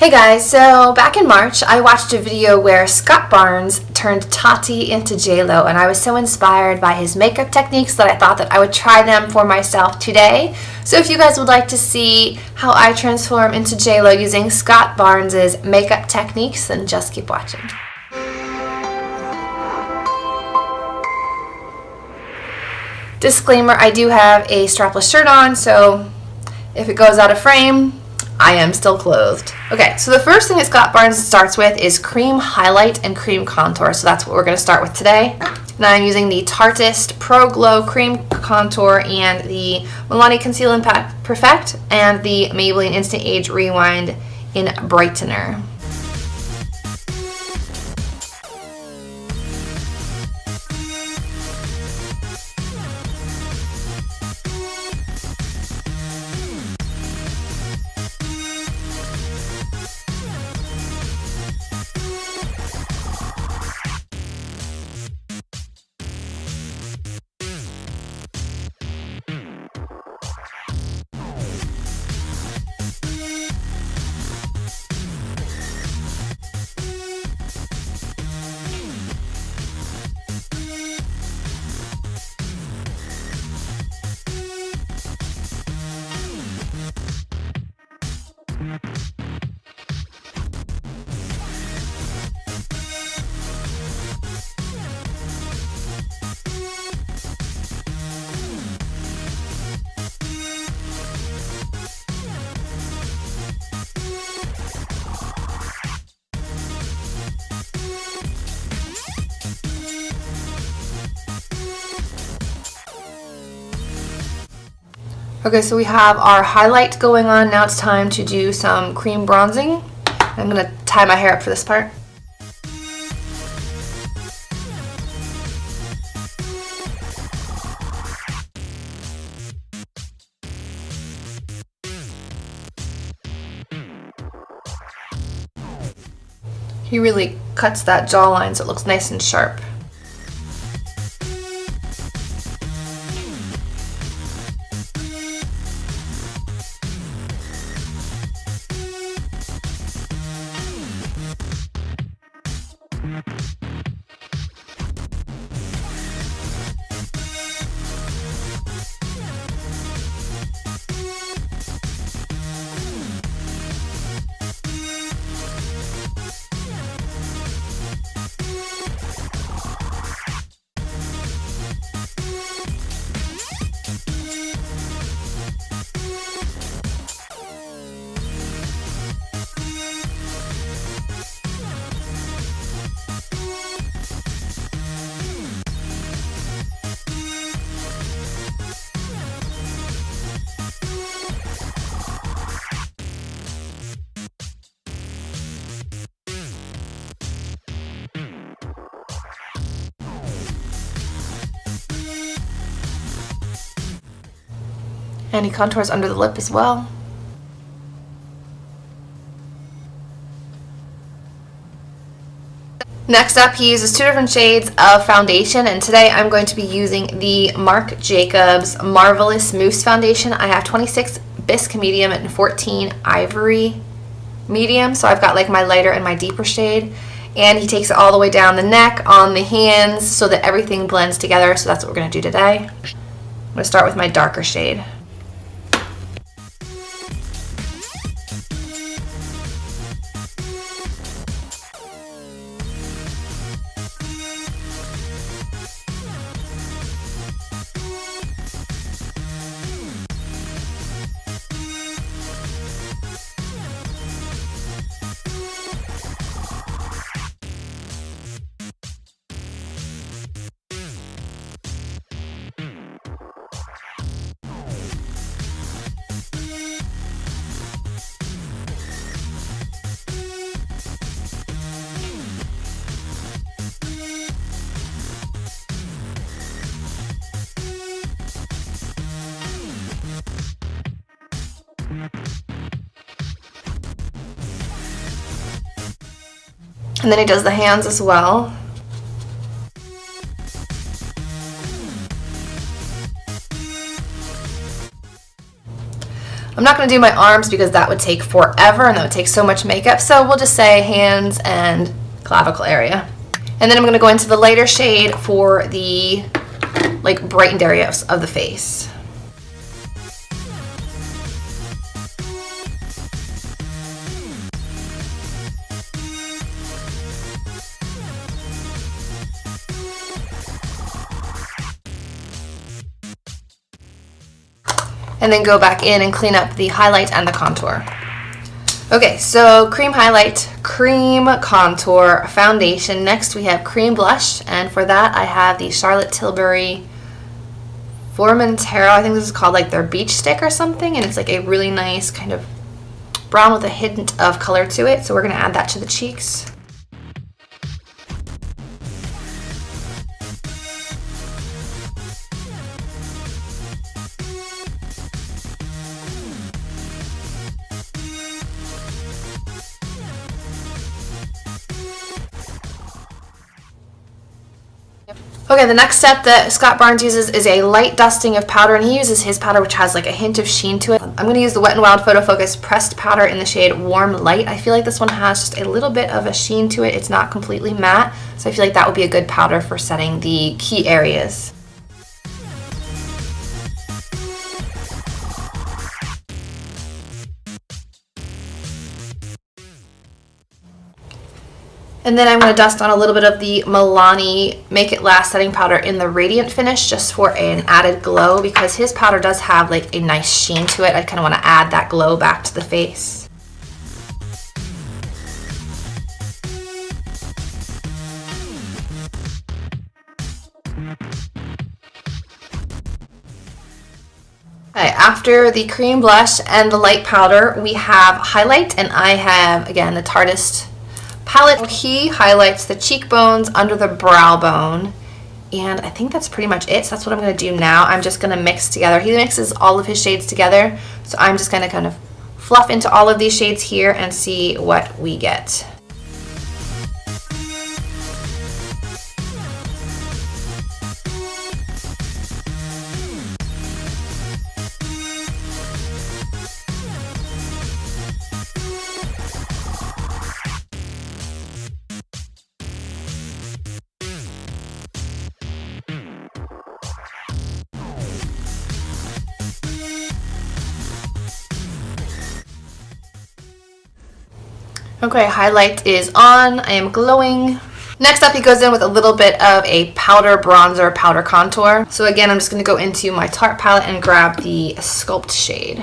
Hey guys, so back in March, I watched a video where Scott Barnes turned Tarte into J-Lo, and I was so inspired by his makeup techniques that I thought that I would try them for myself today. So if you guys would like to see how I transform into J-Lo using Scott Barnes' makeup techniques, then just keep watching. Disclaimer, I do have a strapless shirt on, so if it goes out of frame, I am still clothed. Okay, so the first thing that Scott Barnes starts with is cream highlight and cream contour. So that's what we're going to start with today. And I'm using the Tarteist Pro Glow Cream Contour and the Milani Conceal and Perfect and the Maybelline Instant Age Rewind in Brightener. Okay, so we have our highlight going on. Now it's time to do some cream bronzing. I'm going to tie my hair up for this part. He really cuts that jawline so it looks nice and sharp. And he contours under the lip as well. Next up, he uses two different shades of foundation, and today I'm going to be using the Marc Jacobs Marvelous Mousse Foundation. I have 26 Bisque Medium and 14 Ivory Medium, so I've got like my lighter and my deeper shade. And he takes it all the way down the neck, on the hands, so that everything blends together, so that's what we're going to do today. I'm going to start with my darker shade. And then he does the hands as well. I'm not going to do my arms because that would take forever and that would take so much makeup, so we'll just say hands and clavicle area. And then I'm going to go into the lighter shade for the like brightened areas of the face. And then go back in and clean up the highlight and the contour. Okay, so cream highlight, cream contour, foundation. Next we have cream blush, and for that I have the Charlotte Tilbury Formentera. I think this is called like their beach stick or something, and it's like a really nice kind of brown with a hint of color to it. So we're gonna add that to the cheeks. Okay, the next step that Scott Barnes uses is a light dusting of powder, and he uses his powder which has like a hint of sheen to it. I'm going to use the Wet n Wild Photo Focus pressed powder in the shade Warm Light. I feel like this one has just a little bit of a sheen to it. It's not completely matte, so I feel like that would be a good powder for setting the key areas. And then I'm going to dust on a little bit of the Milani Make It Last setting powder in the Radiant finish just for an added glow, because his powder does have like a nice sheen to it. I kind of want to add that glow back to the face. Okay, after the cream blush and the light powder, we have highlight, and I have, again, the Tarteist palette. He highlights the cheekbones under the brow bone, and I think that's pretty much it. So that's what I'm going to do now. I'm just going to mix together. He mixes all of his shades together, so I'm just going to kind of fluff into all of these shades here and see what we get. Okay, highlight is on. I am glowing. Next up, he goes in with a little bit of a powder bronzer, powder contour. So again, I'm just going to go into my Tarte palette and grab the Sculpt shade.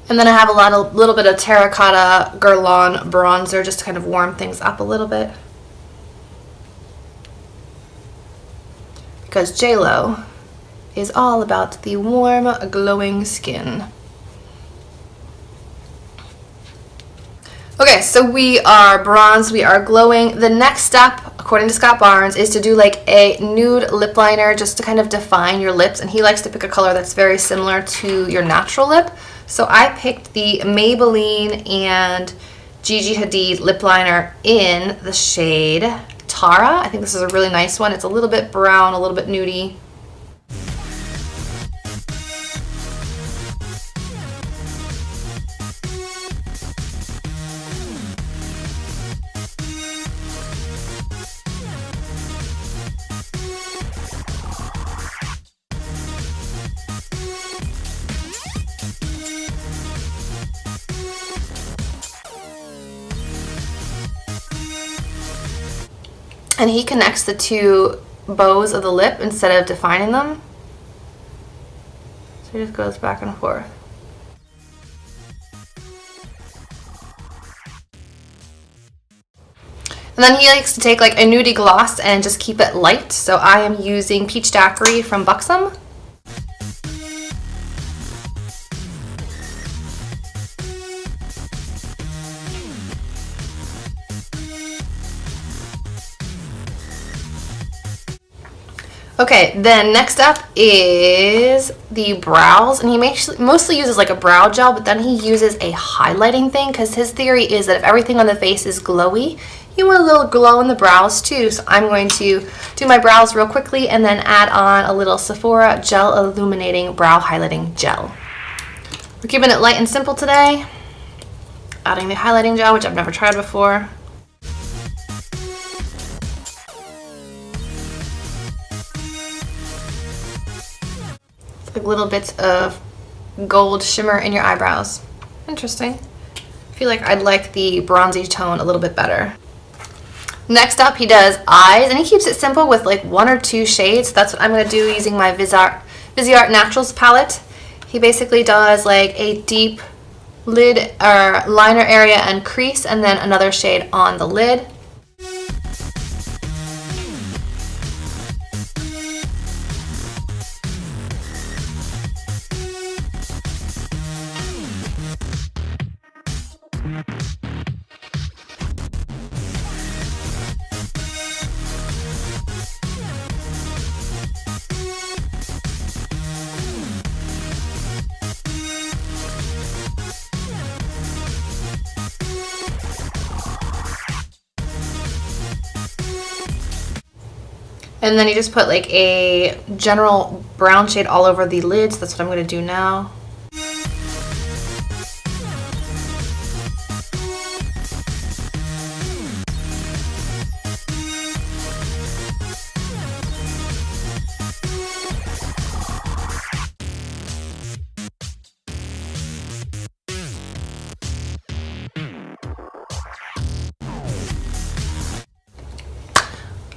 And then I have a little bit of terracotta guerlain bronzer just to kind of warm things up a little bit. Because J-Lo is all about the warm, glowing skin. Okay, so we are bronzed, we are glowing. The next step, according to Scott Barnes, is to do like a nude lip liner just to kind of define your lips, and he likes to pick a color that's very similar to your natural lip. So I picked the Maybelline and Gigi Hadid lip liner in the shade Taura. I think this is a really nice one. It's a little bit brown, a little bit nudie. And he connects the two bows of the lip instead of defining them. So he just goes back and forth. And then he likes to take like a nudie gloss and just keep it light. So I am using Peach Daiquiri from Buxom. Okay, then next up is the brows, and he mostly uses like a brow gel, but then he uses a highlighting thing because his theory is that if everything on the face is glowy, you want a little glow in the brows too. So I'm going to do my brows real quickly and then add on a little Sephora Gel Illuminating Brow Highlighting Gel. We're keeping it light and simple today. Adding the highlighting gel, which I've never tried before. Like little bits of gold shimmer in your eyebrows. Interesting. I feel like I'd like the bronzy tone a little bit better. Next up, he does eyes, and he keeps it simple with like 1 or 2 shades. That's what I'm going to do using my Viseart Naturals palette. He basically does like a deep lid or liner area and crease, and then another shade on the lid. And then you just put like a general brown shade all over the lids. That's what I'm going to do now.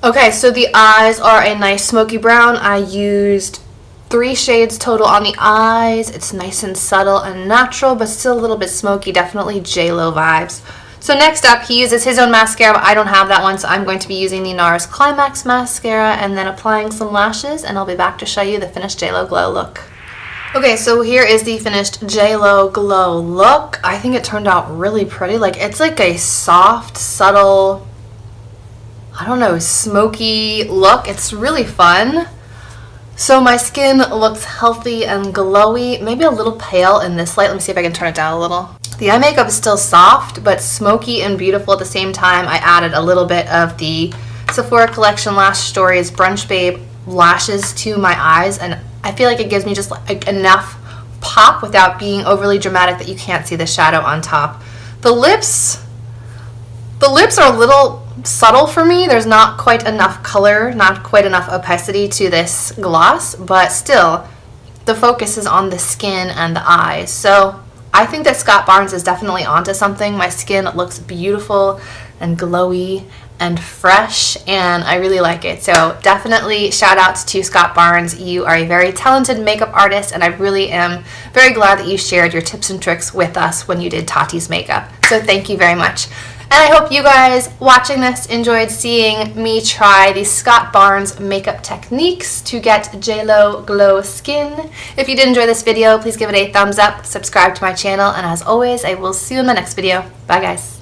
Okay, so the eyes are a nice smoky brown. I used 3 shades total on the eyes. It's nice and subtle and natural, but still a little bit smoky, definitely J-Lo vibes. So next up, he uses his own mascara, but I don't have that one, so I'm going to be using the NARS Climax mascara and then applying some lashes, and I'll be back to show you the finished J-Lo glow look. Okay, so here is the finished J-Lo glow look. I think it turned out really pretty. Like, it's like a soft, subtle, I don't know, smoky look. It's really fun. So my skin looks healthy and glowy, maybe a little pale in this light. Let me see if I can turn it down a little. The eye makeup is still soft, but smoky and beautiful at the same time. I added a little bit of the Sephora Collection Lash Stories Brunch Babe lashes to my eyes, and I feel like it gives me just like enough pop without being overly dramatic that you can't see the shadow on top. The lips are a little subtle for me. There's not quite enough color, not quite enough opacity to this gloss, but still the focus is on the skin and the eyes. So I think that Scott Barnes is definitely onto something. My skin looks beautiful and glowy and fresh, and I really like it. So definitely shout outs to Scott Barnes. You are a very talented makeup artist, and I really am very glad that you shared your tips and tricks with us when you did Tati's makeup. So thank you very much. And I hope you guys watching this enjoyed seeing me try the Scott Barnes makeup techniques to get J-Lo glow skin. If you did enjoy this video, please give it a thumbs up, subscribe to my channel, and as always, I will see you in the next video. Bye guys.